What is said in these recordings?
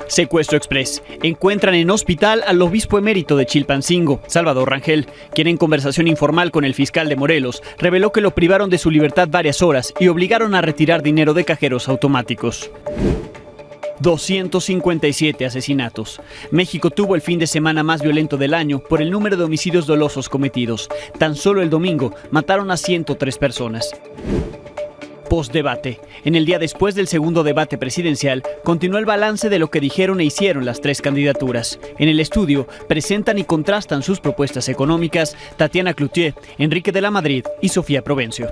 Secuestro Express. Encuentran en hospital al obispo emérito de Chilpancingo, Salvador Rangel, quien en conversación informal con el fiscal de Morelos reveló que lo privaron de su libertad varias horas y obligaron a retirar dinero de cajeros automáticos. 257 asesinatos. México tuvo el fin de semana más violento del año por el número de homicidios dolosos cometidos. Tan solo el domingo mataron a 103 personas. Postdebate. En el día después del segundo debate presidencial, continuó el balance de lo que dijeron e hicieron las tres candidaturas. En el estudio, presentan y contrastan sus propuestas económicas Tatiana Cloutier, Enrique de la Madrid y Sofía Provencio.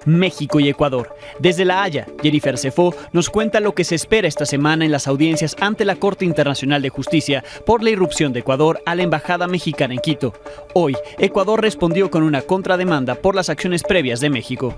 México y Ecuador. Desde La Haya, Jennifer Cefó nos cuenta lo que se espera esta semana en las audiencias ante la Corte Internacional de Justicia por la irrupción de Ecuador a la Embajada Mexicana en Quito. Hoy, Ecuador respondió con una contrademanda por las acciones previas de México.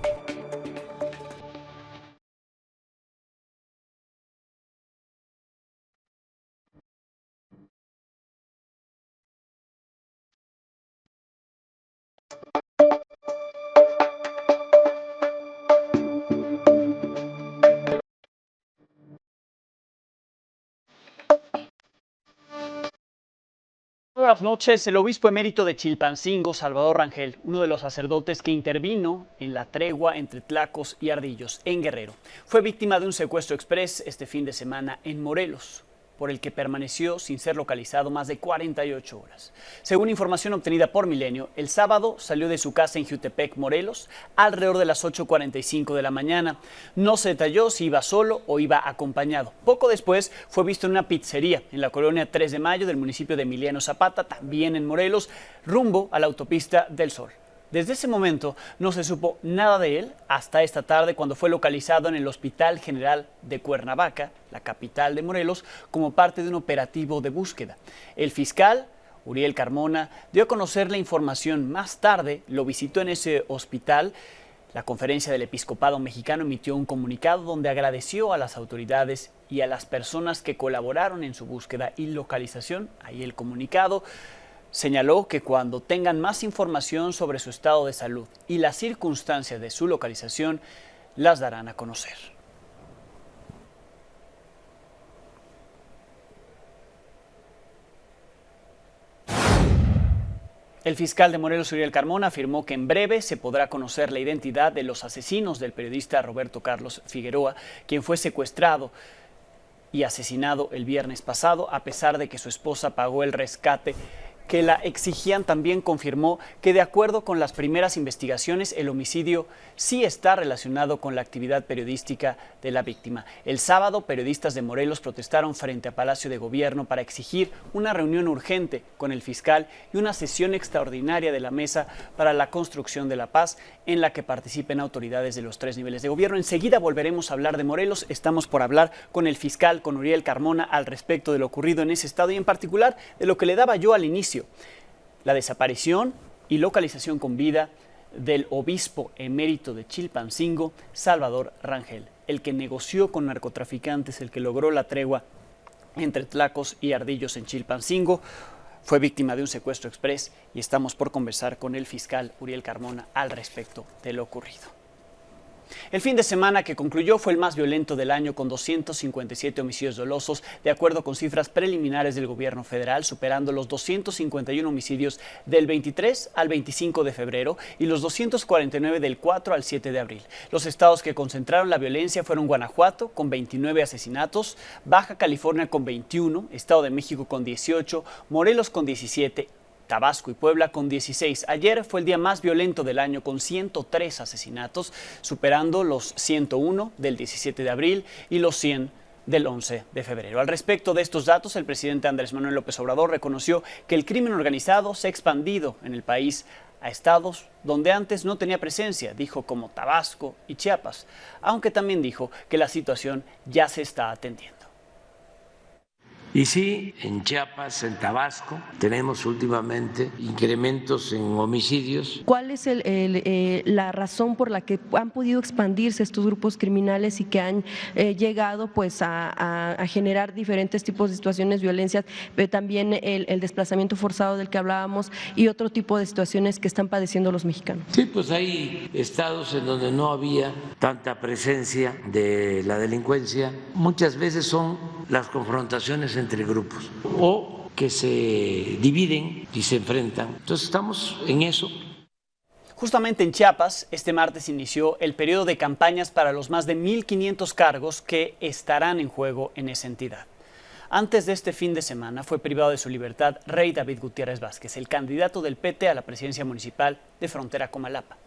Buenas noches. El obispo emérito de Chilpancingo, Salvador Rangel, uno de los sacerdotes que intervino en la tregua entre Tlacos y Ardillos en Guerrero, fue víctima de un secuestro express este fin de semana en Morelos, por el que permaneció sin ser localizado más de 48 horas. Según información obtenida por Milenio, el sábado salió de su casa en Jutepec, Morelos, alrededor de las 8:45 de la mañana. No se detalló si iba solo o iba acompañado. Poco después fue visto en una pizzería en la colonia 3 de Mayo del municipio de Emiliano Zapata, también en Morelos, rumbo a la autopista del Sol. Desde ese momento no se supo nada de él hasta esta tarde, cuando fue localizado en el Hospital General de Cuernavaca, la capital de Morelos, como parte de un operativo de búsqueda. El fiscal Uriel Carmona dio a conocer la información más tarde, lo visitó en ese hospital. La Conferencia del Episcopado Mexicano emitió un comunicado donde agradeció a las autoridades y a las personas que colaboraron en su búsqueda y localización. Ahí el comunicado señaló que cuando tengan más información sobre su estado de salud y las circunstancias de su localización, las darán a conocer. El fiscal de Morelos, Uriel Carmona, afirmó que en breve se podrá conocer la identidad de los asesinos del periodista Roberto Carlos Figueroa, quien fue secuestrado y asesinado el viernes pasado, a pesar de que su esposa pagó el rescate que la exigían. También confirmó que, de acuerdo con las primeras investigaciones, el homicidio sí está relacionado con la actividad periodística de la víctima. El sábado, periodistas de Morelos protestaron frente a Palacio de Gobierno para exigir una reunión urgente con el fiscal y una sesión extraordinaria de la Mesa para la Construcción de la Paz, en la que participen autoridades de los tres niveles de gobierno. Enseguida volveremos a hablar de Morelos. Estamos por hablar con el fiscal, con Uriel Carmona, al respecto de lo ocurrido en ese estado y en particular de lo que le daba yo al inicio: la desaparición y localización con vida del obispo emérito de Chilpancingo, Salvador Rangel, el que negoció con narcotraficantes, el que logró la tregua entre Tlacos y Ardillos en Chilpancingo. Fue víctima de un secuestro express y estamos por conversar con el fiscal Uriel Carmona al respecto de lo ocurrido. El fin de semana que concluyó fue el más violento del año, con 257 homicidios dolosos, de acuerdo con cifras preliminares del gobierno federal, superando los 251 homicidios del 23 al 25 de febrero y los 249 del 4 al 7 de abril. Los estados que concentraron la violencia fueron Guanajuato, con 29 asesinatos, Baja California con 21, Estado de México con 18, Morelos con 17, Tabasco y Puebla con 16. Ayer fue el día más violento del año, con 103 asesinatos, superando los 101 del 17 de abril y los 100 del 11 de febrero. Al respecto de estos datos, el presidente Andrés Manuel López Obrador reconoció que el crimen organizado se ha expandido en el país a estados donde antes no tenía presencia, dijo, como Tabasco y Chiapas, aunque también dijo que la situación ya se está atendiendo. Y sí, en Chiapas, en Tabasco, tenemos últimamente incrementos en homicidios. ¿Cuál es la razón por la que han podido expandirse estos grupos criminales y que han llegado pues a generar diferentes tipos de situaciones, violencias, pero también el desplazamiento forzado del que hablábamos y otro tipo de situaciones que están padeciendo los mexicanos? Sí, pues hay estados en donde no había tanta presencia de la delincuencia. Muchas veces son las confrontaciones entre grupos o que se dividen y se enfrentan. Entonces estamos en eso. Justamente en Chiapas, este martes inició el periodo de campañas para los más de 1.500 cargos que estarán en juego en esa entidad. Antes de este fin de semana fue privado de su libertad Rey David Gutiérrez Vázquez, el candidato del PT a la presidencia municipal de Frontera Comalapa.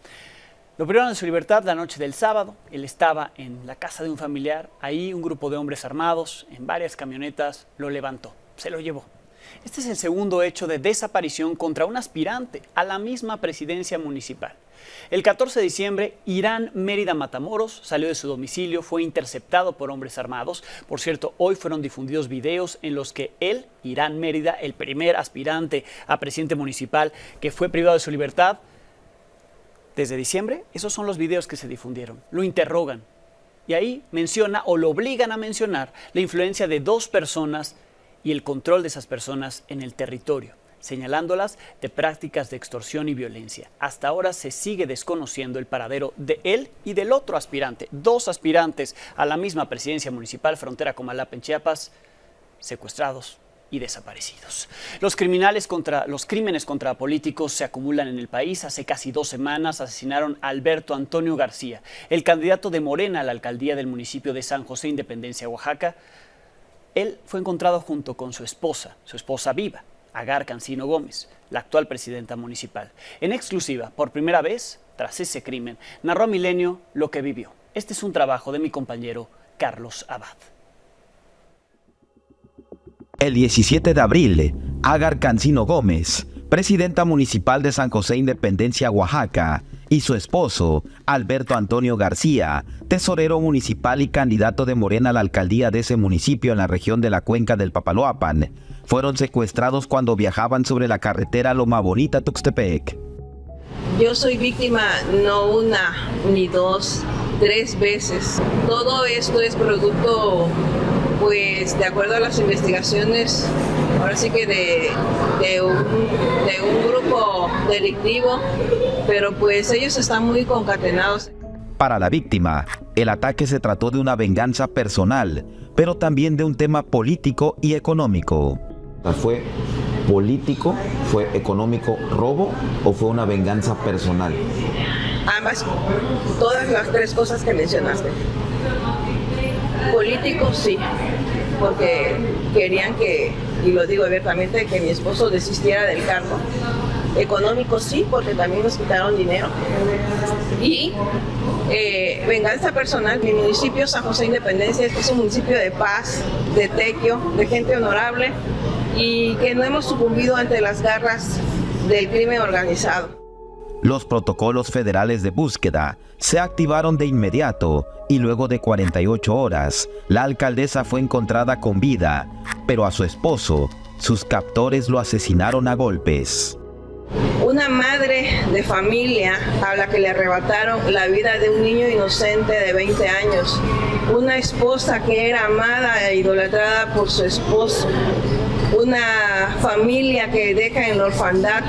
Lo privaron de su libertad la noche del sábado. Él estaba en la casa de un familiar. Ahí un grupo de hombres armados en varias camionetas lo levantó, se lo llevó. Este es el segundo hecho de desaparición contra un aspirante a la misma presidencia municipal. El 14 de diciembre, Irán Mérida Matamoros salió de su domicilio, fue interceptado por hombres armados. Por cierto, hoy fueron difundidos videos en los que él, Irán Mérida, el primer aspirante a presidente municipal que fue privado de su libertad desde diciembre, esos son los videos que se difundieron. Lo interrogan y ahí menciona o lo obligan a mencionar la influencia de dos personas y el control de esas personas en el territorio, señalándolas de prácticas de extorsión y violencia. Hasta ahora se sigue desconociendo el paradero de él y del otro aspirante, dos aspirantes a la misma presidencia municipal Frontera Comalapa en Chiapas, secuestrados y desaparecidos. Los crímenes contra políticos se acumulan en el país. Hace casi 2 semanas asesinaron a Alberto Antonio García, el candidato de Morena a la alcaldía del municipio de San José Independencia, Oaxaca. Él fue encontrado junto con su esposa viva, Agar Cancino Gómez, la actual presidenta municipal. En exclusiva, por primera vez, tras ese crimen, narró a Milenio lo que vivió. Este es un trabajo de mi compañero Carlos Abad. El 17 de abril, Agar Cancino Gómez, presidenta municipal de San José Independencia, Oaxaca, y su esposo, Alberto Antonio García, tesorero municipal y candidato de Morena a la alcaldía de ese municipio en la región de la Cuenca del Papaloapan, fueron secuestrados cuando viajaban sobre la carretera Loma Bonita-Tuxtepec. Yo soy víctima no una, ni dos, 3 veces. Todo esto es producto, pues, de acuerdo a las investigaciones, ahora sí que de un grupo delictivo, pero pues ellos están muy concatenados. Para la víctima, el ataque se trató de una venganza personal, pero también de un tema político y económico. ¿Fue político, fue económico, robo o fue una venganza personal? Ambas, todas las 3 cosas que mencionaste. Político sí, porque querían que, y lo digo abiertamente, que mi esposo desistiera del cargo. Económico sí, porque también nos quitaron dinero. Y venganza personal. Mi municipio, San José Independencia, es un municipio de paz, de tequio, de gente honorable y que no hemos sucumbido ante las garras del crimen organizado. Los protocolos federales de búsqueda se activaron de inmediato y luego de 48 horas, la alcaldesa fue encontrada con vida, pero a su esposo, sus captores lo asesinaron a golpes. Una madre de familia a la que le arrebataron la vida de un niño inocente de 20 años. Una esposa que era amada e idolatrada por su esposo. Una familia que deja en la orfandad.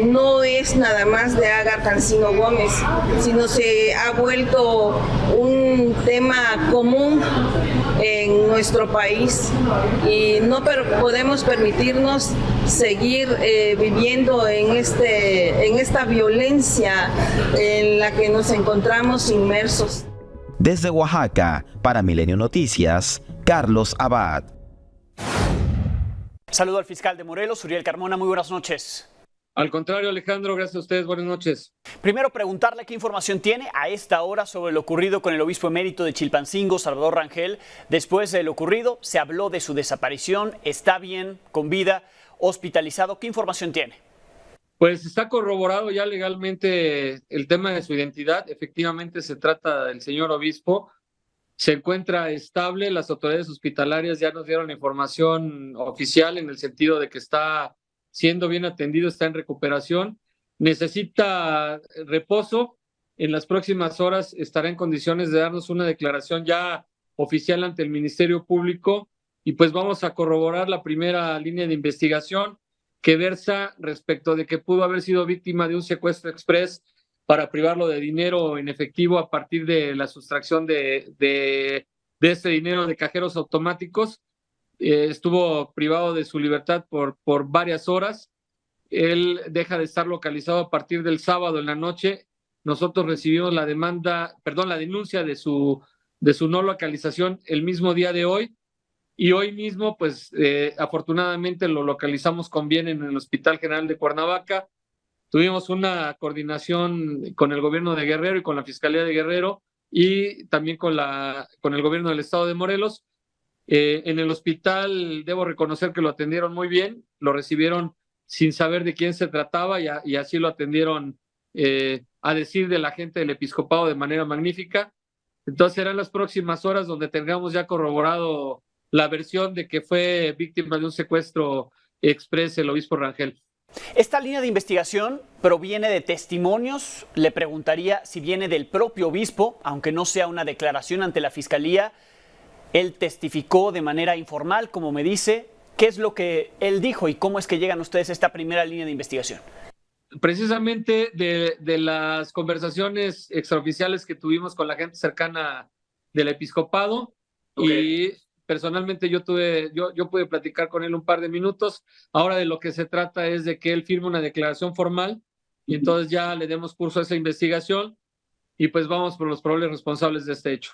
No es nada más de Agar Cancino Gómez, sino se ha vuelto un tema común en nuestro país y no podemos permitirnos seguir viviendo en esta violencia en la que nos encontramos inmersos. Desde Oaxaca, para Milenio Noticias, Carlos Abad. Saludo al fiscal de Morelos, Uriel Carmona. Muy buenas noches. Al contrario, Alejandro, gracias a ustedes. Buenas noches. Primero, preguntarle qué información tiene a esta hora sobre lo ocurrido con el obispo emérito de Chilpancingo, Salvador Rangel. Después de lo ocurrido, se habló de su desaparición. ¿Está bien, con vida, hospitalizado? ¿Qué información tiene? Pues está corroborado ya legalmente el tema de su identidad. Efectivamente, se trata del señor obispo. Se encuentra estable. Las autoridades hospitalarias ya nos dieron información oficial en el sentido de que está siendo bien atendido, está en recuperación, necesita reposo. En las próximas horas estará en condiciones de darnos una declaración ya oficial ante el Ministerio Público y pues vamos a corroborar la primera línea de investigación que versa respecto de que pudo haber sido víctima de un secuestro express para privarlo de dinero en efectivo a partir de la sustracción de de este dinero de cajeros automáticos. Estuvo privado de su libertad por varias horas. Él deja de estar localizado a partir del sábado en la noche. Nosotros recibimos la denuncia de su no localización el mismo día de hoy, y hoy mismo, pues afortunadamente lo localizamos con bien en el Hospital General de Cuernavaca. Tuvimos una coordinación con el gobierno de Guerrero y con la Fiscalía de Guerrero, y también con el gobierno del estado de Morelos. En el hospital debo reconocer que lo atendieron muy bien, lo recibieron sin saber de quién se trataba, y así lo atendieron, a decir de la gente del episcopado, de manera magnífica. Entonces serán las próximas horas donde tengamos ya corroborado la versión de que fue víctima de un secuestro express el obispo Rangel. Esta línea de investigación proviene de testimonios. Le preguntaría si viene del propio obispo, aunque no sea una declaración ante la Fiscalía. Él testificó de manera informal, como me dice. ¿Qué es lo que él dijo y cómo es que llegan ustedes a esta primera línea de investigación? Precisamente de las conversaciones extraoficiales que tuvimos con la gente cercana del episcopado. Okay. Y personalmente yo pude platicar con él un par de minutos. Ahora de lo que se trata es de que él firme una declaración formal, y entonces ya le demos curso a esa investigación, y pues vamos por los probables responsables de este hecho.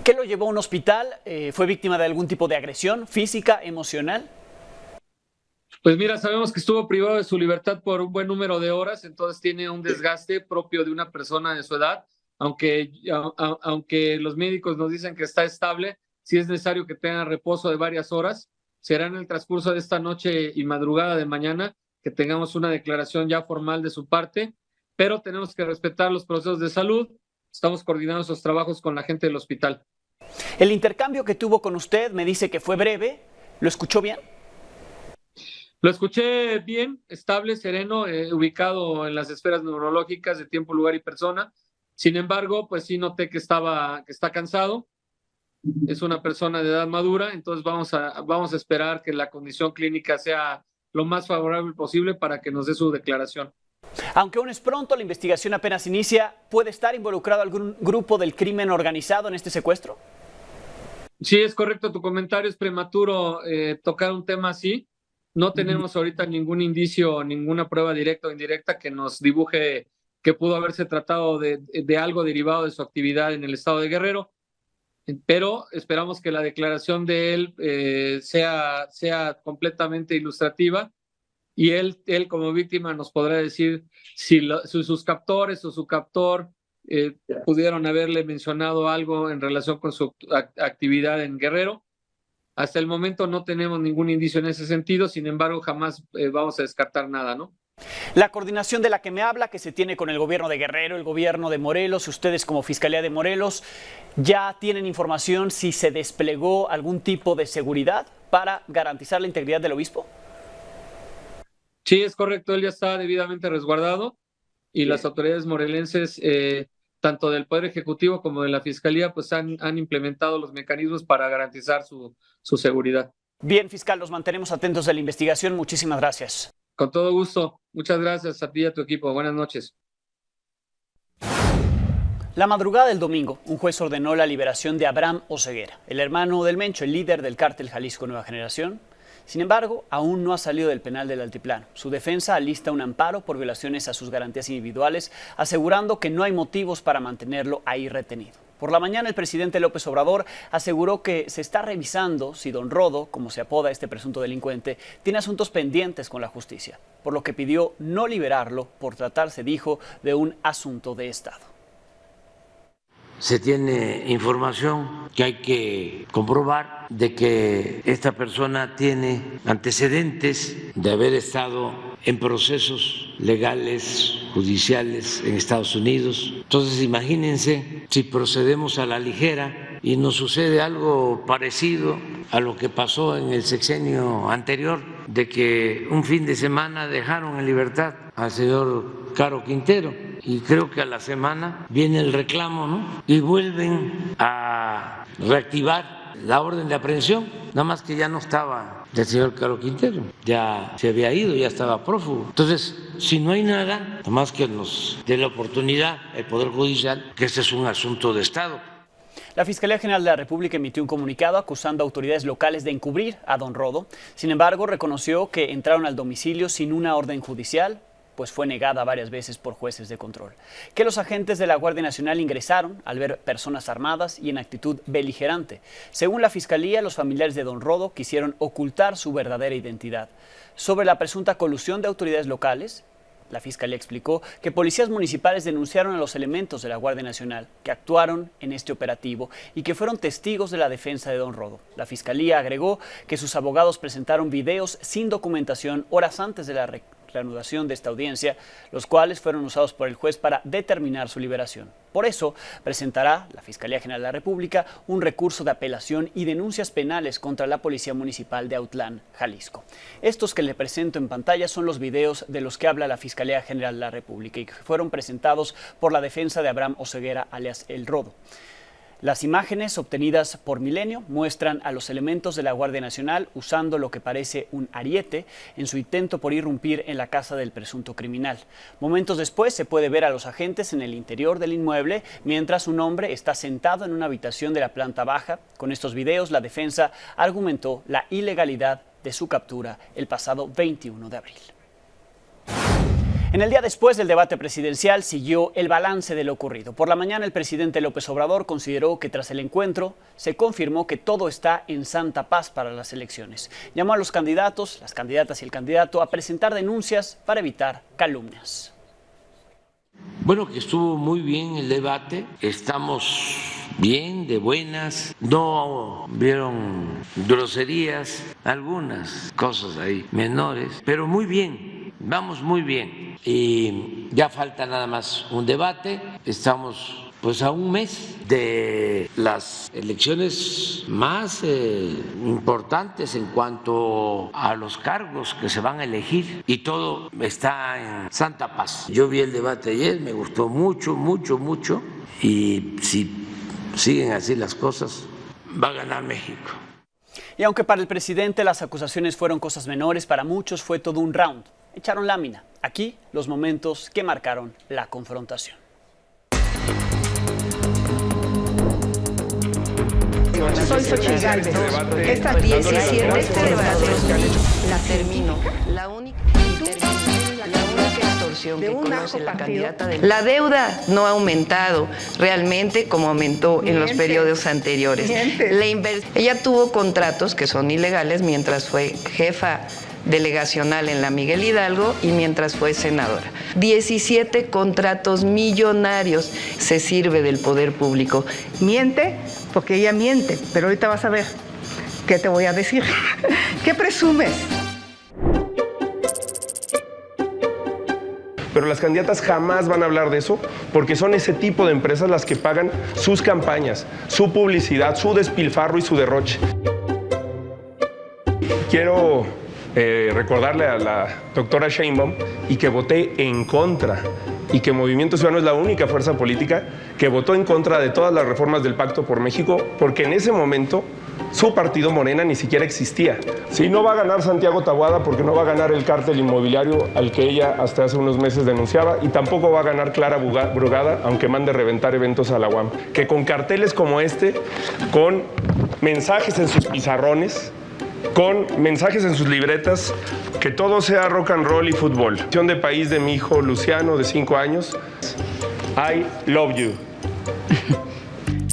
¿Qué lo llevó a un hospital? ¿Fue víctima de algún tipo de agresión física, emocional? Pues mira, sabemos que estuvo privado de su libertad por un buen número de horas, entonces tiene un desgaste propio de una persona de su edad. Aunque los médicos nos dicen que está estable, sí es necesario que tenga reposo de varias horas. Será en el transcurso de esta noche y madrugada de mañana que tengamos una declaración ya formal de su parte, pero tenemos que respetar los procesos de salud. Estamos coordinando esos trabajos con la gente del hospital. El intercambio que tuvo con usted me dice que fue breve. ¿Lo escuchó bien? Lo escuché bien, estable, sereno, ubicado en las esferas neurológicas de tiempo, lugar y persona. Sin embargo, pues sí noté que está cansado. Es una persona de edad madura, entonces vamos a esperar que la condición clínica sea lo más favorable posible para que nos dé su declaración. Aunque aún es pronto, la investigación apenas inicia, ¿puede estar involucrado algún grupo del crimen organizado en este secuestro? Sí, es correcto, tu comentario, es prematuro tocar un tema así. No tenemos ahorita ningún indicio, ninguna prueba directa o indirecta que nos dibuje que pudo haberse tratado de algo derivado de su actividad en el estado de Guerrero, pero esperamos que la declaración de él sea completamente ilustrativa, y él como víctima nos podrá decir si sus captores o su captor pudieron haberle mencionado algo en relación con su actividad en Guerrero. Hasta el momento no tenemos ningún indicio en ese sentido, sin embargo jamás vamos a descartar nada, ¿no? La coordinación de la que me habla, que se tiene con el gobierno de Guerrero, el gobierno de Morelos, ustedes como Fiscalía de Morelos, ¿ya tienen información si se desplegó algún tipo de seguridad para garantizar la integridad del obispo? Sí, es correcto, él ya está debidamente resguardado, y las autoridades morelenses, tanto del Poder Ejecutivo como de la Fiscalía, pues han implementado los mecanismos para garantizar su seguridad. Bien, fiscal, los mantenemos atentos de la investigación. Muchísimas gracias. Con todo gusto. Muchas gracias a ti y a tu equipo. Buenas noches. La madrugada del domingo, un juez ordenó la liberación de Abraham Oseguera, el hermano del Mencho, el líder del cártel Jalisco Nueva Generación. Sin embargo, aún no ha salido del penal del Altiplano. Su defensa alista un amparo por violaciones a sus garantías individuales, asegurando que no hay motivos para mantenerlo ahí retenido. Por la mañana, el presidente López Obrador aseguró que se está revisando si don Rodo, como se apoda este presunto delincuente, tiene asuntos pendientes con la justicia, por lo que pidió no liberarlo por tratarse, dijo, de un asunto de Estado. Se tiene información que hay que comprobar de que esta persona tiene antecedentes de haber estado en procesos legales, judiciales en Estados Unidos. Entonces, imagínense si procedemos a la ligera y nos sucede algo parecido a lo que pasó en el sexenio anterior, de que un fin de semana dejaron en libertad al señor Caro Quintero, y creo que a la semana viene el reclamo, ¿no? Y vuelven a reactivar la orden de aprehensión, nada más que ya no estaba el señor Caro Quintero, ya se había ido, ya estaba prófugo. Entonces, si no hay nada, nada más que nos dé la oportunidad el Poder Judicial, que este es un asunto de Estado. La Fiscalía General de la República emitió un comunicado acusando a autoridades locales de encubrir a don Rodo. Sin embargo, reconoció que entraron al domicilio sin una orden judicial, pues fue negada varias veces por jueces de control. Que los agentes de la Guardia Nacional ingresaron al ver personas armadas y en actitud beligerante. Según la Fiscalía, los familiares de don Rodo quisieron ocultar su verdadera identidad. Sobre la presunta colusión de autoridades locales, la Fiscalía explicó que policías municipales denunciaron a los elementos de la Guardia Nacional que actuaron en este operativo y que fueron testigos de la defensa de don Rodo. La Fiscalía agregó que sus abogados presentaron videos sin documentación horas antes de la reanudación de esta audiencia, los cuales fueron usados por el juez para determinar su liberación. Por eso, presentará la Fiscalía General de la República un recurso de apelación y denuncias penales contra la Policía Municipal de Autlán, Jalisco. Estos que le presento en pantalla son los videos de los que habla la Fiscalía General de la República y que fueron presentados por la defensa de Abraham Oseguera, alias El Rodo. Las imágenes obtenidas por Milenio muestran a los elementos de la Guardia Nacional usando lo que parece un ariete en su intento por irrumpir en la casa del presunto criminal. Momentos después se puede ver a los agentes en el interior del inmueble mientras un hombre está sentado en una habitación de la planta baja. Con estos videos, la defensa argumentó la ilegalidad de su captura el pasado 21 de abril. En el día después del debate presidencial siguió el balance de lo ocurrido. Por la mañana el presidente López Obrador consideró que tras el encuentro se confirmó que todo está en santa paz para las elecciones. Llamó a los candidatos, las candidatas y el candidato a presentar denuncias para evitar calumnias. Bueno, que estuvo muy bien el debate, estamos bien, de buenas, no vieron groserías, algunas cosas ahí menores, pero muy bien, vamos muy bien. Y ya falta nada más un debate, estamos pues a un mes de las elecciones más importantes en cuanto a los cargos que se van a elegir y todo está en santa paz. Yo vi el debate ayer, me gustó mucho, mucho, mucho y si siguen así las cosas, va a ganar México. Y aunque para el presidente las acusaciones fueron cosas menores, para muchos fue todo un round. Echaron lámina. Aquí los momentos que marcaron la confrontación. Soy Xochitl Gálvez. Esta 17 la termino. La única extorsión que conoce la candidata de... La deuda no ha aumentado realmente como aumentó en los periodos anteriores. Ella tuvo contratos que son ilegales mientras fue jefa delegacional en la Miguel Hidalgo y mientras fue senadora. 17 contratos millonarios, se sirve del poder público. Miente, porque ella miente, pero ahorita vas a ver qué te voy a decir. ¿Qué presumes? Pero las candidatas jamás van a hablar de eso porque son ese tipo de empresas las que pagan sus campañas, su publicidad, su despilfarro y su derroche. Quiero recordarle a la doctora Sheinbaum y que voté en contra y que Movimiento Ciudadano es la única fuerza política que votó en contra de todas las reformas del Pacto por México porque en ese momento su partido Morena ni siquiera existía. Sí, no va a ganar Santiago Taboada porque no va a ganar el cártel inmobiliario al que ella hasta hace unos meses denunciaba y tampoco va a ganar Clara Brugada aunque mande reventar eventos a la UAM. Que con carteles como este, con mensajes en sus pizarrones, con mensajes en sus libretas, que todo sea rock and roll y fútbol. De país de mi hijo Luciano, de 5 años. I love you.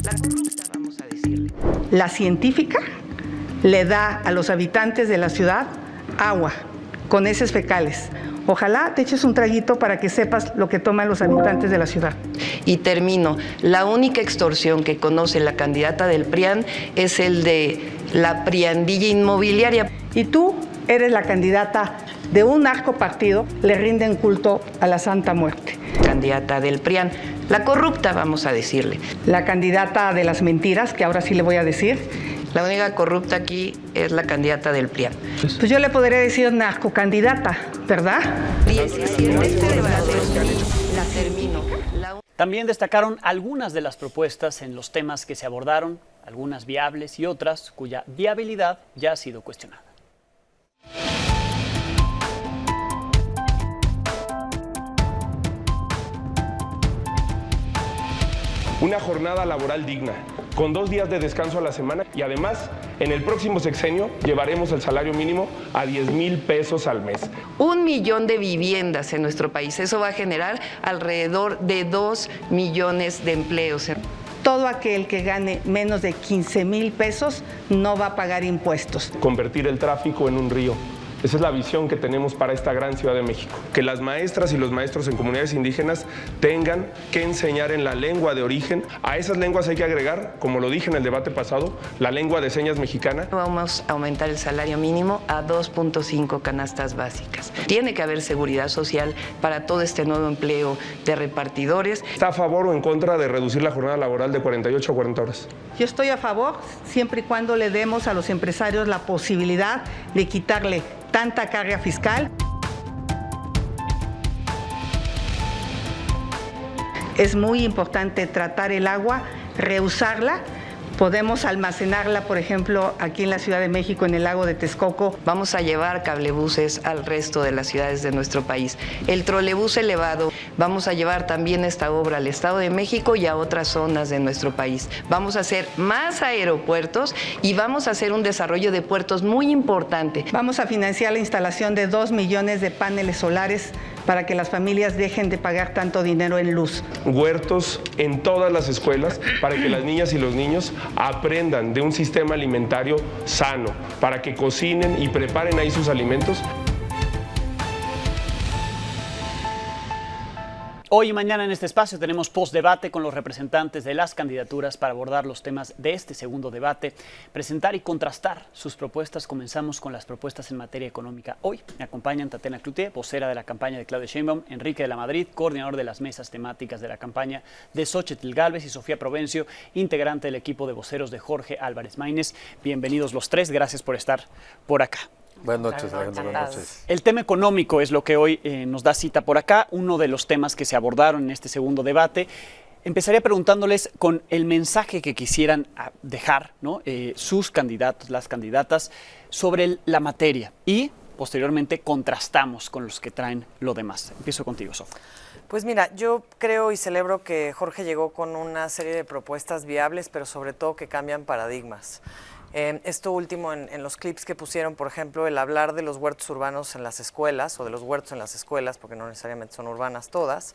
La corrupta, vamos a decirle. La científica le da a los habitantes de la ciudad agua con heces fecales. Ojalá te eches un traguito para que sepas lo que toman los habitantes de la ciudad. Y termino. La única extorsión que conoce la candidata del PRIAN es el de la priandilla inmobiliaria. Y tú eres la candidata de un narcopartido, le rinden culto a la Santa Muerte. Candidata del PRIAN. La corrupta, vamos a decirle. La candidata de las mentiras, que ahora sí le voy a decir. La única corrupta aquí es la candidata del PRIAN. Pues yo le podría decir narcocandidata, ¿verdad? 17 la termino. También destacaron algunas de las propuestas en los temas que se abordaron, algunas viables y otras cuya viabilidad ya ha sido cuestionada. una jornada laboral digna, con 2 días de descanso a la semana y además, en el próximo sexenio llevaremos el salario mínimo a 10,000 pesos al mes. 1 millón de viviendas en nuestro país, eso va a generar alrededor de 2 millones de empleos. Todo aquel que gane menos de 15,000 pesos no va a pagar impuestos. Convertir el tráfico en un río. Esa es la visión que tenemos para esta gran Ciudad de México. Que las maestras y los maestros en comunidades indígenas tengan que enseñar en la lengua de origen. A esas lenguas hay que agregar, como lo dije en el debate pasado, la lengua de señas mexicana. Vamos a aumentar el salario mínimo a 2.5 canastas básicas. Tiene que haber seguridad social para todo este nuevo empleo de repartidores. ¿Está a favor o en contra de reducir la jornada laboral de 48 a 40 horas? Yo estoy a favor, siempre y cuando le demos a los empresarios la posibilidad de quitarle tanta carga fiscal. Es muy importante tratar el agua, reusarla. Podemos almacenarla, por ejemplo, aquí en la Ciudad de México, en el lago de Texcoco. Vamos a llevar cablebuses al resto de las ciudades de nuestro país. El trolebús elevado, vamos a llevar también esta obra al Estado de México y a otras zonas de nuestro país. Vamos a hacer más aeropuertos y vamos a hacer un desarrollo de puertos muy importante. Vamos a financiar la instalación de 2 millones de paneles solares para que las familias dejen de pagar tanto dinero en luz. Huertos en todas las escuelas para que las niñas y los niños aprendan de un sistema alimentario sano, para que cocinen y preparen ahí sus alimentos. Hoy y mañana en este espacio tenemos postdebate con los representantes de las candidaturas para abordar los temas de este segundo debate, presentar y contrastar sus propuestas. Comenzamos con las propuestas en materia económica. Hoy me acompañan Tatiana Cloutier, vocera de la campaña de Claudia Sheinbaum, Enrique de la Madrid, coordinador de las mesas temáticas de la campaña de Xóchitl Gálvez, y Sofía Provencio, integrante del equipo de voceros de Jorge Álvarez Maínez. Bienvenidos los tres, gracias por estar por acá. Buenas noches, Alejandro. Buenas noches. El tema económico es lo que hoy nos da cita por acá, uno de los temas que se abordaron en este segundo debate. Empezaría preguntándoles con el mensaje que quisieran dejar, ¿no? Sus candidatos, las candidatas, sobre la materia, y posteriormente contrastamos con los que traen lo demás. Empiezo contigo, Sofía. Pues mira, yo creo y celebro que Jorge llegó con una serie de propuestas viables, pero sobre todo que cambian paradigmas. Esto último en los clips que pusieron, por ejemplo, el hablar de los huertos urbanos en las escuelas, o de los huertos en las escuelas, porque no necesariamente son urbanas todas,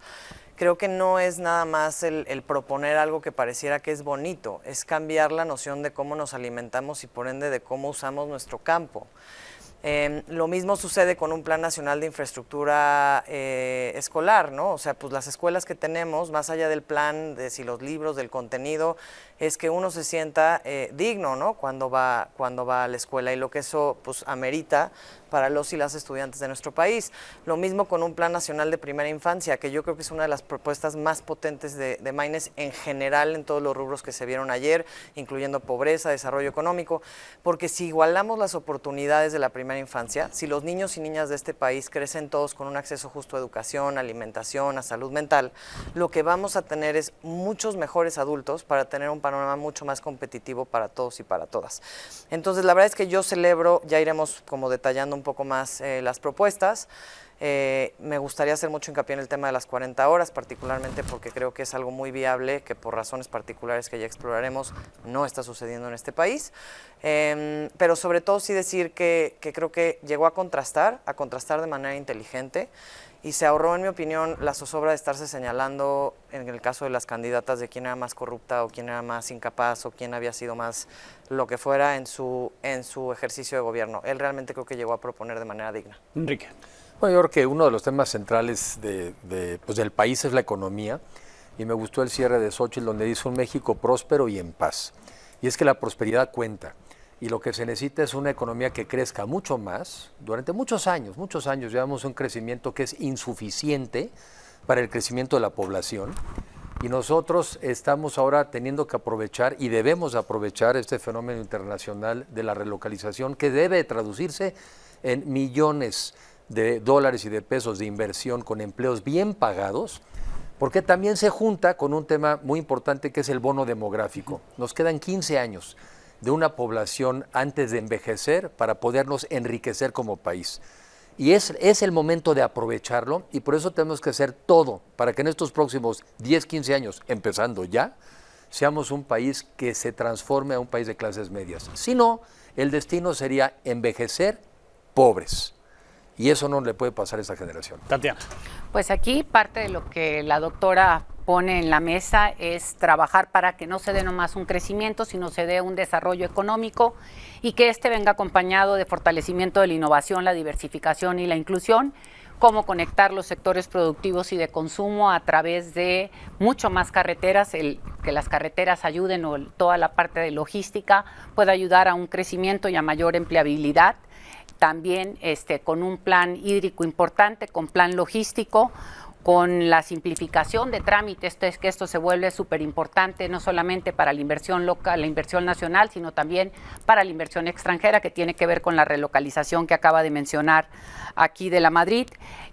creo que no es nada más el proponer algo que pareciera que es bonito, es cambiar la noción de cómo nos alimentamos y por ende de cómo usamos nuestro campo. Lo mismo sucede con un Plan Nacional de Infraestructura Escolar, ¿no? O sea, pues las escuelas que tenemos, más allá del plan, de si los libros, del contenido, es que uno se sienta digno, ¿no? Cuando va a la escuela, y lo que eso pues amerita para los y las estudiantes de nuestro país. Lo mismo con un Plan Nacional de Primera Infancia, que yo creo que es una de las propuestas más potentes de Maínez en general en todos los rubros que se vieron ayer, incluyendo pobreza, desarrollo económico, porque si igualamos las oportunidades de la primera infancia, si los niños y niñas de este país crecen todos con un acceso justo a educación, alimentación, a salud mental, lo que vamos a tener es muchos mejores adultos para tener un panorama mucho más competitivo para todos y para todas. Entonces, la verdad es que yo celebro, ya iremos como detallando un poco más las propuestas. Me gustaría hacer mucho hincapié en el tema de las 40 horas, particularmente porque creo que es algo muy viable, que por razones particulares que ya exploraremos no está sucediendo en este país. Pero sobre todo sí decir que creo que llegó a contrastar de manera inteligente, y se ahorró, en mi opinión, la zozobra de estarse señalando, en el caso de las candidatas, de quién era más corrupta o quién era más incapaz o quién había sido más lo que fuera en su ejercicio de gobierno. Él realmente creo que llegó a proponer de manera digna. Enrique. Bueno, yo creo que uno de los temas centrales pues del país es la economía, y me gustó el cierre de Xóchitl, donde dice un México próspero y en paz. Y es que la prosperidad cuenta, y lo que se necesita es una economía que crezca mucho más. Durante muchos años llevamos un crecimiento que es insuficiente para el crecimiento de la población, y nosotros estamos ahora teniendo que aprovechar, y debemos aprovechar, este fenómeno internacional de la relocalización, que debe traducirse en millones de dólares y de pesos de inversión con empleos bien pagados, porque también se junta con un tema muy importante que es el bono demográfico. Nos quedan 15 años de una población antes de envejecer para podernos enriquecer como país. Y es el momento de aprovecharlo, y por eso tenemos que hacer todo para que en estos próximos 10, 15 años, empezando ya, seamos un país que se transforme a un país de clases medias. Si no, el destino sería envejecer pobres. Y eso no le puede pasar a esta generación. Tatiana. Pues aquí parte de lo que la doctora pone en la mesa es trabajar para que no se dé nomás un crecimiento, sino se dé un desarrollo económico y que este venga acompañado de fortalecimiento de la innovación, la diversificación y la inclusión, cómo conectar los sectores productivos y de consumo a través de mucho más carreteras, que las carreteras ayuden o toda la parte de logística pueda ayudar a un crecimiento y a mayor empleabilidad. También con un plan hídrico importante, con plan logístico, con la simplificación de trámites, que esto se vuelve súper importante, no solamente para la inversión local, la inversión nacional, sino también para la inversión extranjera, que tiene que ver con la relocalización que acaba de mencionar aquí de la Madrid.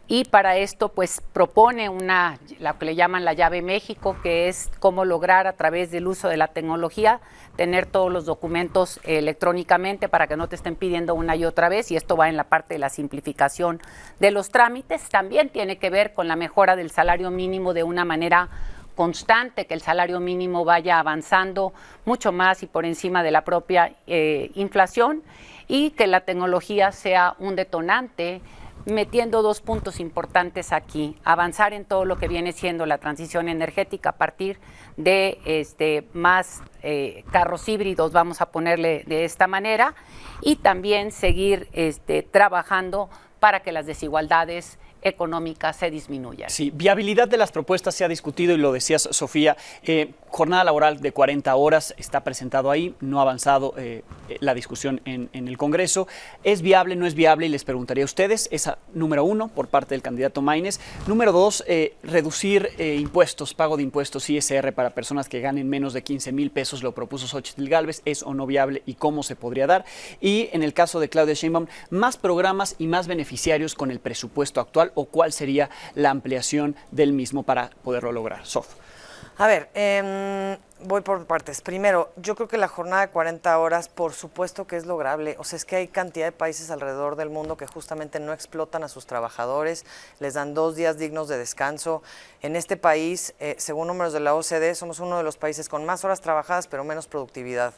Y para esto, pues, propone lo que le llaman la llave México, que es cómo lograr a través del uso de la tecnología tener todos los documentos electrónicamente para que no te estén pidiendo una y otra vez, y esto va en la parte de la simplificación de los trámites. También tiene que ver con la mejora del salario mínimo de una manera constante, que el salario mínimo vaya avanzando mucho más y por encima de la propia inflación, y que la tecnología sea un detonante, metiendo dos puntos importantes aquí: avanzar en todo lo que viene siendo la transición energética a partir de más carros híbridos, vamos a ponerle de esta manera, y también seguir trabajando para que las desigualdades económicas se disminuyan. Sí, viabilidad de las propuestas se ha discutido y lo decías, Sofía. Jornada laboral de 40 horas está presentado ahí, no ha avanzado la discusión en el Congreso. ¿Es viable, no es viable? Y les preguntaría a ustedes, esa número 1 por parte del candidato Maínez. Número 2, reducir impuestos, pago de impuestos ISR para personas que ganen menos de 15,000 pesos, lo propuso Xóchitl Gálvez. ¿Es o no viable y cómo se podría dar? Y en el caso de Claudia Sheinbaum, más programas y más beneficiarios con el presupuesto actual, o cuál sería la ampliación del mismo para poderlo lograr. Sof. A ver, voy por partes. Primero, yo creo que la jornada de 40 horas, por supuesto que es lograble. O sea, es que hay cantidad de países alrededor del mundo que justamente no explotan a sus trabajadores, les dan 2 días dignos de descanso. En este país, según números de la OCDE, somos uno de los países con más horas trabajadas, pero menos productividad.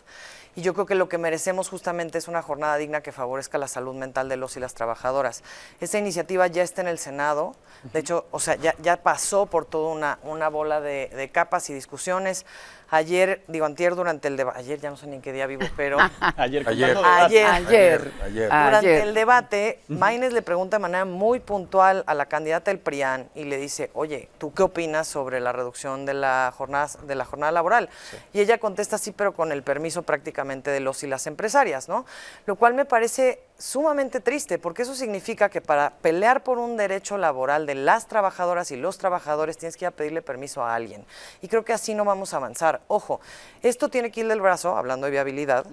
Y yo creo que lo que merecemos justamente es una jornada digna que favorezca la salud mental de los y las trabajadoras. Esta iniciativa ya está en el Senado. De hecho, o sea, ya pasó por toda una bola de capas y discusiones. Ayer, antier, durante el debate, ayer ya no sé ni en qué día vivo, pero ayer. Durante el debate, Maínez le pregunta de manera muy puntual a la candidata del PRIAN y le dice: oye, ¿tú qué opinas sobre la reducción de la jornada laboral? Sí. Y ella contesta: sí, pero con el permiso prácticamente de los y las empresarias, ¿no? Lo cual me parece sumamente triste, porque eso significa que para pelear por un derecho laboral de las trabajadoras y los trabajadores tienes que ir a pedirle permiso a alguien. Y creo que así no vamos a avanzar. Ojo, esto tiene que ir del brazo, hablando de viabilidad,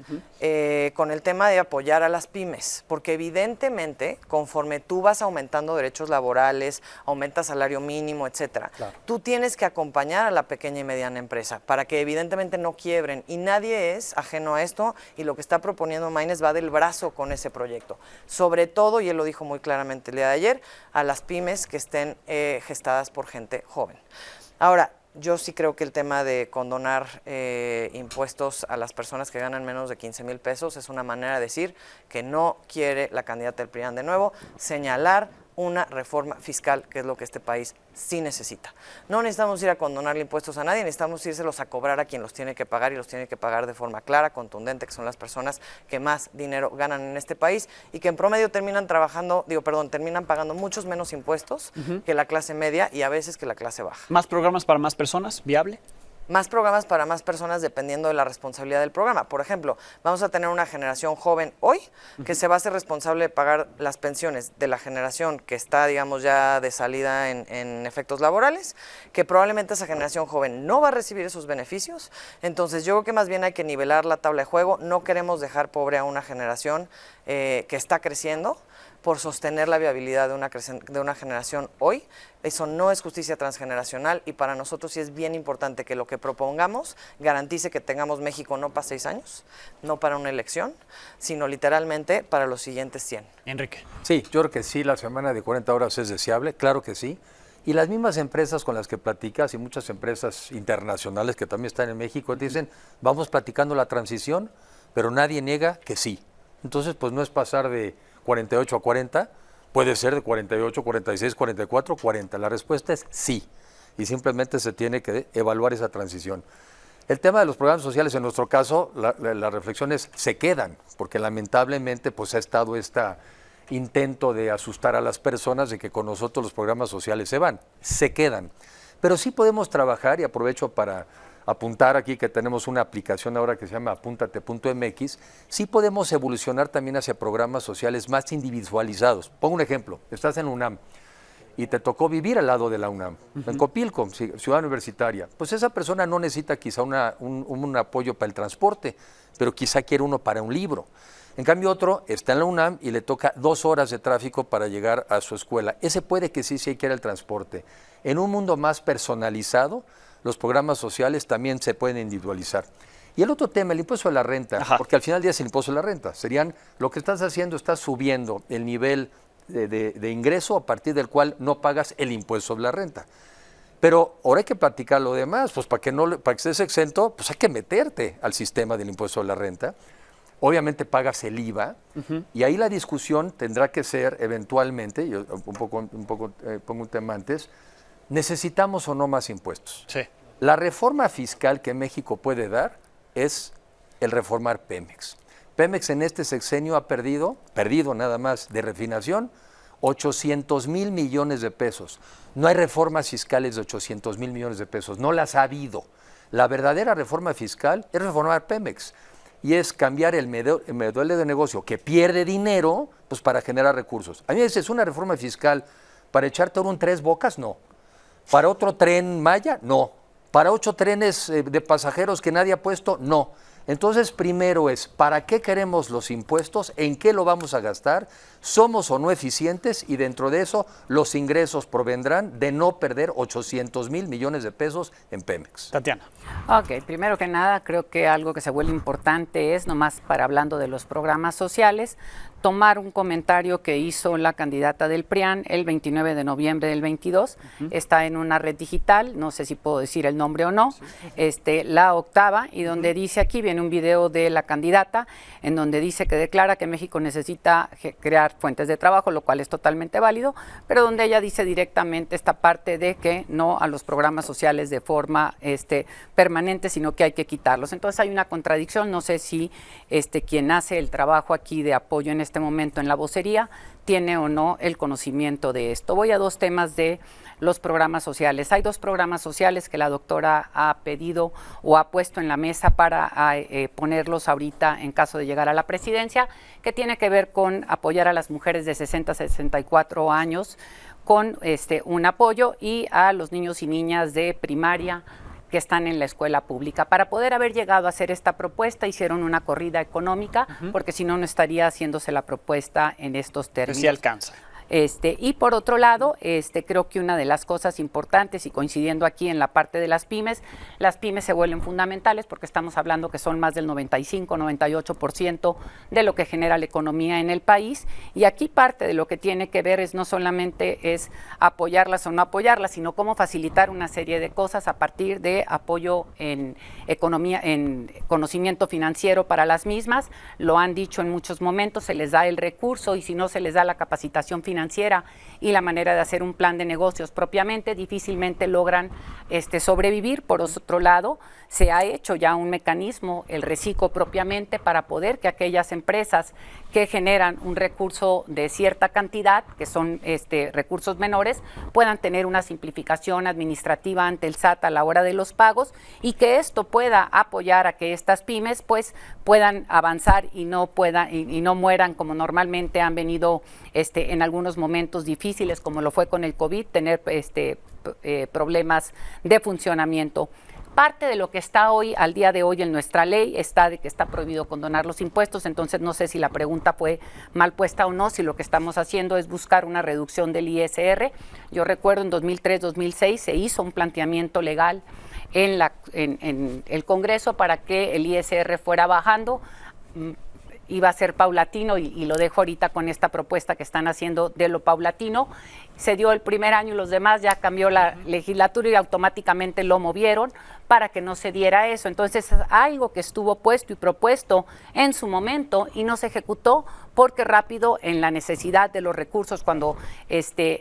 con el tema de apoyar a las pymes, porque evidentemente, conforme tú vas aumentando derechos laborales, aumentas salario mínimo, etcétera, claro, tú tienes que acompañar a la pequeña y mediana empresa para que evidentemente no quiebren, y nadie es ajeno a esto, y lo que está proponiendo Maínez va del brazo con ese proyecto. Sobre todo, y él lo dijo muy claramente el día de ayer, a las pymes que estén gestadas por gente joven. Ahora, yo sí creo que el tema de condonar impuestos a las personas que ganan menos de 15,000 pesos es una manera de decir que no quiere la candidata del PRIAN, de nuevo, señalar una reforma fiscal, que es lo que este país sí necesita. No necesitamos ir a condonarle impuestos a nadie, necesitamos írselos a cobrar a quien los tiene que pagar, y los tiene que pagar de forma clara, contundente, que son las personas que más dinero ganan en este país y que en promedio terminan pagando muchos menos impuestos que la clase media, y a veces que la clase baja. ¿Más programas para más personas? ¿Viable? Más programas para más personas dependiendo de la responsabilidad del programa. Por ejemplo, vamos a tener una generación joven hoy que se va a ser responsable de pagar las pensiones de la generación que está, digamos, ya de salida en efectos laborales, que probablemente esa generación joven no va a recibir esos beneficios. Entonces yo creo que más bien hay que nivelar la tabla de juego. No queremos dejar pobre a una generación que está creciendo por sostener la viabilidad de una generación hoy. Eso no es justicia transgeneracional, y para nosotros sí es bien importante que lo que propongamos garantice que tengamos México no para 6 años, no para una elección, sino literalmente para los siguientes 100. Enrique. Sí, yo creo que sí, la semana de 40 horas es deseable, claro que sí. Y las mismas empresas con las que platicas y muchas empresas internacionales que también están en México te dicen, vamos platicando la transición, pero nadie niega que sí. Entonces, pues no es pasar de 48 a 40, puede ser de 48, 46, 44, 40. La respuesta es sí. Y simplemente se tiene que evaluar esa transición. El tema de los programas sociales, en nuestro caso, la reflexión es, se quedan, porque lamentablemente pues ha estado este intento de asustar a las personas de que con nosotros los programas sociales se quedan. Pero sí podemos trabajar, y aprovecho para apuntar aquí que tenemos una aplicación ahora que se llama apúntate.mx, sí podemos evolucionar también hacia programas sociales más individualizados. Pongo un ejemplo, estás en UNAM y te tocó vivir al lado de la UNAM, en Copilco, ciudad universitaria, pues esa persona no necesita quizá un apoyo para el transporte, pero quizá quiere uno para un libro. En cambio otro está en la UNAM y le toca 2 horas de tráfico para llegar a su escuela. Ese puede que sí quiera el transporte. En un mundo más personalizado, los programas sociales también se pueden individualizar. Y el otro tema, el impuesto de la renta, porque al final del día es el impuesto de la renta. Serían, lo que estás haciendo, estás subiendo el nivel de ingreso a partir del cual no pagas el impuesto sobre la renta. Pero ahora hay que platicar lo demás, pues para que estés exento, pues hay que meterte al sistema del impuesto sobre la renta. Obviamente pagas el IVA y ahí la discusión tendrá que ser eventualmente, yo pongo un tema antes, ¿necesitamos o no más impuestos? Sí. La reforma fiscal que México puede dar es el reformar Pemex. Pemex en este sexenio ha perdido nada más de refinación, 800,000 millones de pesos. No hay reformas fiscales de 800,000 millones de pesos, no las ha habido. La verdadera reforma fiscal es reformar Pemex y es cambiar el modelo de negocio que pierde dinero pues para generar recursos. A mí me dices, ¿una reforma fiscal para echarte un 3 bocas? No. ¿Para otro tren Maya? No. ¿Para 8 trenes de pasajeros que nadie ha puesto? No. Entonces, primero es, ¿para qué queremos los impuestos? ¿En qué lo vamos a gastar? ¿Somos o no eficientes? Y dentro de eso, los ingresos provendrán de no perder 800,000 millones de pesos en Pemex. Tatiana. Ok, primero que nada, creo que algo que se vuelve importante es, nomás para hablando de los programas sociales, tomar un comentario que hizo la candidata del PRIAN el 29 de noviembre del 22, está en una red digital, no sé si puedo decir el nombre o no, La Octava, y donde dice, aquí viene un video de la candidata, en donde dice que declara que México necesita crear fuentes de trabajo, lo cual es totalmente válido, pero donde ella dice directamente esta parte de que no a los programas sociales de forma permanente, sino que hay que quitarlos. Entonces hay una contradicción, no sé si quien hace el trabajo aquí de apoyo en este momento en la vocería tiene o no el conocimiento de esto. Voy a 2 temas de los programas sociales. Hay 2 programas sociales que la doctora ha pedido o ha puesto en la mesa para ponerlos ahorita en caso de llegar a la presidencia, que tiene que ver con apoyar a las mujeres de 60 a 64 años con un apoyo, y a los niños y niñas de primaria que están en la escuela pública. Para poder haber llegado a hacer esta propuesta, hicieron una corrida económica, porque si no, no estaría haciéndose la propuesta en estos términos. Sí alcanza. Y por otro lado, creo que una de las cosas importantes, y coincidiendo aquí en la parte de las pymes se vuelven fundamentales porque estamos hablando que son más del 95-98% de lo que genera la economía en el país, y aquí parte de lo que tiene que ver es no solamente es apoyarlas o no apoyarlas, sino cómo facilitar una serie de cosas a partir de apoyo en economía, en conocimiento financiero para las mismas. Lo han dicho en muchos momentos, se les da el recurso, y si no se les da la capacitación financiera y la manera de hacer un plan de negocios propiamente, difícilmente logran sobrevivir. Por otro lado, se ha hecho ya un mecanismo, el Reciclo propiamente, para poder que aquellas empresas que generan un recurso de cierta cantidad, que son recursos menores, puedan tener una simplificación administrativa ante el SAT a la hora de los pagos, y que esto pueda apoyar a que estas pymes pues puedan avanzar y no mueran como normalmente han venido en algunos momentos difíciles, como lo fue con el COVID, tener problemas de funcionamiento. Parte de lo que está hoy, al día de hoy en nuestra ley, está de que está prohibido condonar los impuestos. Entonces no sé si la pregunta fue mal puesta o no, si lo que estamos haciendo es buscar una reducción del ISR. Yo recuerdo en 2003-2006 se hizo un planteamiento legal en el Congreso para que el ISR fuera bajando. iba a ser paulatino y lo dejo ahorita con esta propuesta que están haciendo de lo paulatino. Se dio el primer año y los demás ya cambió la legislatura y automáticamente lo movieron para que no se diera eso. Entonces, algo que estuvo puesto y propuesto en su momento y no se ejecutó porque rápido en la necesidad de los recursos, cuando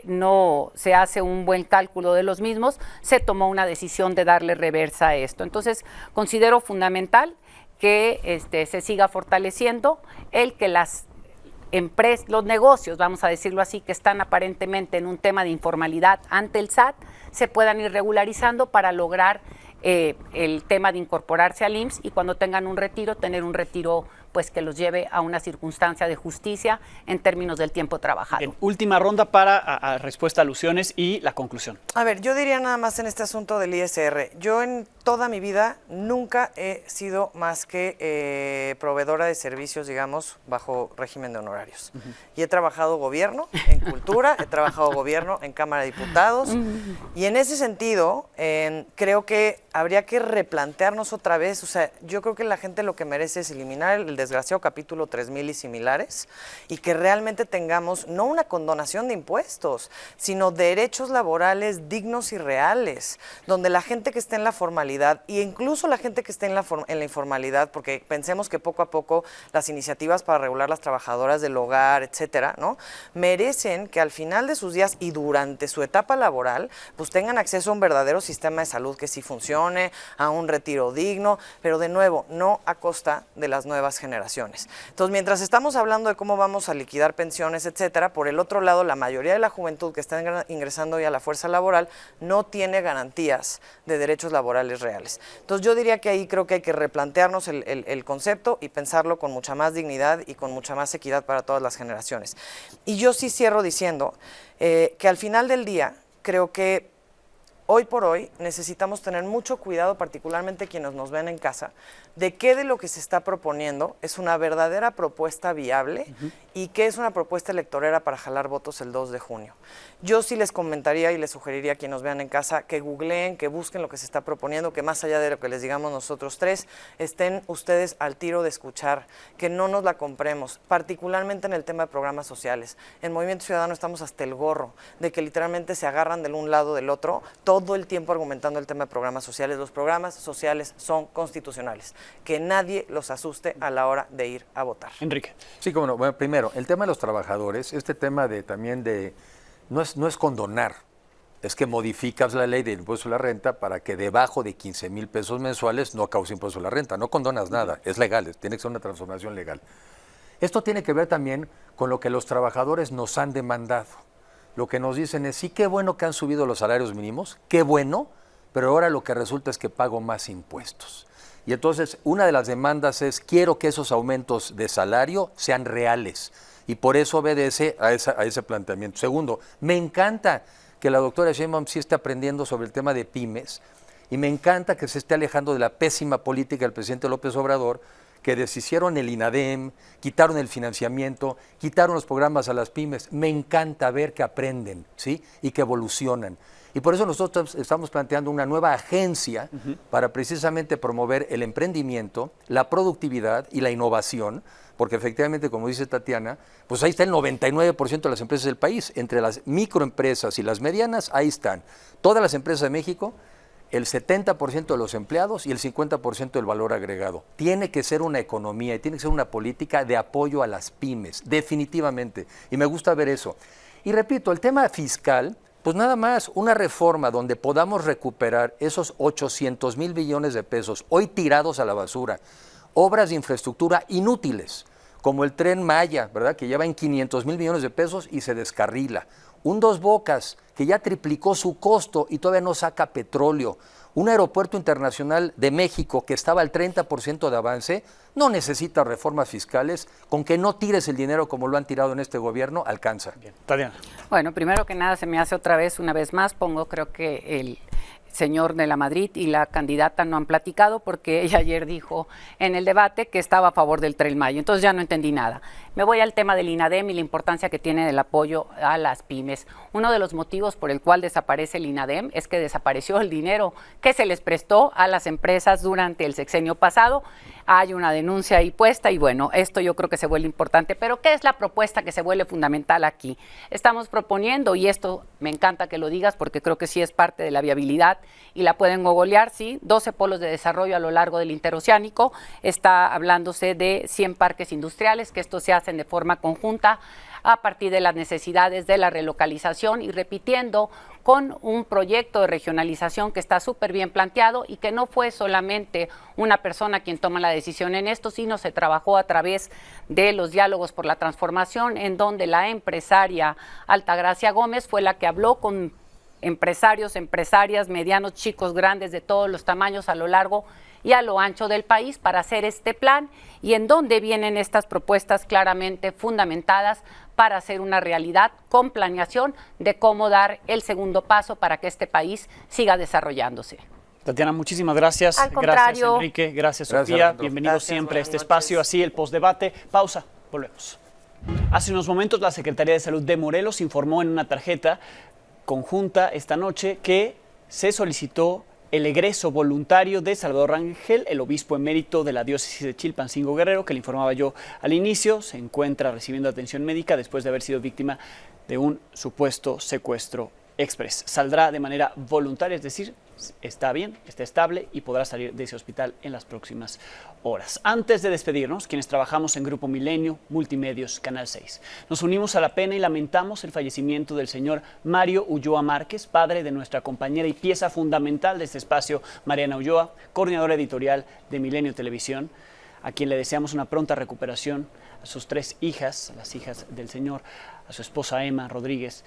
no se hace un buen cálculo de los mismos, se tomó una decisión de darle reversa a esto. Entonces, considero fundamental que se siga fortaleciendo el que las empresas, los negocios, vamos a decirlo así, que están aparentemente en un tema de informalidad ante el SAT, se puedan ir regularizando para lograr el tema de incorporarse al IMSS y cuando tengan un retiro, tener un retiro pues que los lleve a una circunstancia de justicia en términos del tiempo trabajado. Bien, última ronda para respuesta a alusiones y la conclusión. A ver, yo diría nada más en este asunto del ISR. Yo en toda mi vida nunca he sido más que proveedora de servicios, digamos, bajo régimen de honorarios. Y he trabajado gobierno en cultura, he trabajado gobierno en Cámara de Diputados. Y en ese sentido, creo que habría que replantearnos otra vez. O sea, yo creo que la gente lo que merece es eliminar el desgraciado capítulo 3000 y similares y que realmente tengamos no una condonación de impuestos, sino derechos laborales dignos y reales, donde la gente que esté en la formalidad e incluso la gente que esté en la informalidad, porque pensemos que poco a poco las iniciativas para regular las trabajadoras del hogar, etcétera, ¿no? Merecen que al final de sus días y durante su etapa laboral, pues tengan acceso a un verdadero sistema de salud que sí funcione, a un retiro digno, pero de nuevo, no a costa de las nuevas generaciones. Entonces, mientras estamos hablando de cómo vamos a liquidar pensiones, etcétera, por el otro lado, la mayoría de la juventud que está ingresando hoy a la fuerza laboral no tiene garantías de derechos laborales reales. Entonces, yo diría que ahí creo que hay que replantearnos el concepto y pensarlo con mucha más dignidad y con mucha más equidad para todas las generaciones. Y yo sí cierro diciendo que al final del día creo que hoy por hoy necesitamos tener mucho cuidado, particularmente quienes nos ven en casa, de qué de lo que se está proponiendo es una verdadera propuesta viable y qué es una propuesta electorera para jalar votos el 2 de junio. Yo sí les comentaría y les sugeriría a quienes nos vean en casa que googleen, que busquen lo que se está proponiendo, que más allá de lo que les digamos nosotros tres, estén ustedes al tiro de escuchar, que no nos la compremos, particularmente en el tema de programas sociales. En Movimiento Ciudadano estamos hasta el gorro de que literalmente se agarran de un lado del otro, todo el tiempo argumentando el tema de programas sociales. Los programas sociales son constitucionales. Que nadie los asuste a la hora de ir a votar. Enrique. Sí, como no. Bueno, primero, el tema de los trabajadores, este tema no es condonar, es que modificas la ley del impuesto a la renta para que debajo de 15,000 pesos mensuales no cause impuesto a la renta. No condonas nada, es legal, tiene que ser una transformación legal. Esto tiene que ver también con lo que los trabajadores nos han demandado. Lo que nos dicen es, sí, qué bueno que han subido los salarios mínimos, qué bueno, pero ahora lo que resulta es que pago más impuestos. Y entonces, una de las demandas es, quiero que esos aumentos de salario sean reales. Y por eso obedece a ese planteamiento. Segundo, me encanta que la doctora Sheinbaum sí esté aprendiendo sobre el tema de pymes y me encanta que se esté alejando de la pésima política del presidente López Obrador, que deshicieron el INADEM, quitaron el financiamiento, quitaron los programas a las pymes. Me encanta ver que aprenden, ¿sí? Y que evolucionan. Y por eso nosotros estamos planteando una nueva agencia para precisamente promover el emprendimiento, la productividad y la innovación, porque efectivamente, como dice Tatiana, pues ahí está el 99% de las empresas del país. Entre las microempresas y las medianas, ahí están. Todas las empresas de México, el 70% de los empleados y el 50% del valor agregado. Tiene que ser una economía y tiene que ser una política de apoyo a las pymes, definitivamente. Y me gusta ver eso. Y repito, el tema fiscal, pues nada más una reforma donde podamos recuperar esos 800,000 billones de pesos hoy tirados a la basura, obras de infraestructura inútiles, como el Tren Maya, ¿verdad?, que lleva en 500,000 millones de pesos y se descarrila. Un Dos Bocas, que ya triplicó su costo y todavía no saca petróleo. Un aeropuerto internacional de México que estaba al 30% de avance, no necesita reformas fiscales. Con que no tires el dinero como lo han tirado en este gobierno, alcanza. Bien. Tatiana. Bueno, primero que nada se me hace una vez más, creo que el señor de la Madrid y la candidata no han platicado porque ella ayer dijo en el debate que estaba a favor del Tren Maya, entonces ya no entendí nada. Me voy al tema del INADEM y la importancia que tiene el apoyo a las pymes. Uno de los motivos por el cual desaparece el INADEM es que desapareció el dinero que se les prestó a las empresas durante el sexenio pasado. hay una denuncia ahí puesta y bueno, esto yo creo que se vuelve importante. Pero ¿qué es la propuesta que se vuelve fundamental aquí? Estamos proponiendo, y esto me encanta que lo digas porque creo que sí es parte de la viabilidad y la pueden googlear, sí, 12 polos de desarrollo a lo largo del interoceánico. Está hablándose de 100 parques industriales, que estos se hacen de forma conjunta a partir de las necesidades de la relocalización y repitiendo con un proyecto de regionalización que está súper bien planteado y que no fue solamente una persona quien toma la decisión en esto, sino se trabajó a través de los diálogos por la transformación, en donde la empresaria Altagracia Gómez fue la que habló con empresarios, empresarias, medianos, chicos, grandes, de todos los tamaños a lo largo y a lo ancho del país para hacer este plan, y en donde vienen estas propuestas claramente fundamentadas para hacer una realidad con planeación de cómo dar el segundo paso para que este país siga desarrollándose. Tatiana, muchísimas gracias. Al contrario. Gracias, Enrique. Gracias, Sofía. Bienvenidos siempre a este espacio. Así el postdebate. Pausa. Volvemos. Hace unos momentos la Secretaría de Salud de Morelos informó en una tarjeta conjunta esta noche que se solicitó el egreso voluntario de Salvador Rangel, el obispo emérito de la diócesis de Chilpancingo Guerrero, que le informaba yo al inicio. Se encuentra recibiendo atención médica después de haber sido víctima de un supuesto secuestro express. Saldrá de manera voluntaria, es decir, está bien, está estable y podrá salir de ese hospital en las próximas horas. Antes de despedirnos, quienes trabajamos en Grupo Milenio, Multimedios, Canal 6, nos unimos a la pena y lamentamos el fallecimiento del señor Mario Ulloa Márquez, padre de nuestra compañera y pieza fundamental de este espacio, Mariana Ulloa, coordinadora editorial de Milenio Televisión, a quien le deseamos una pronta recuperación, a sus 3 hijas, a las hijas del señor, a su esposa Emma Rodríguez,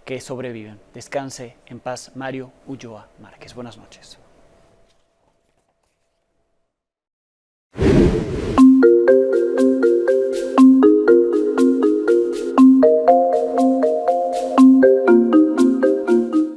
que sobreviven. Descanse en paz, Mario Ulloa Márquez. Buenas noches.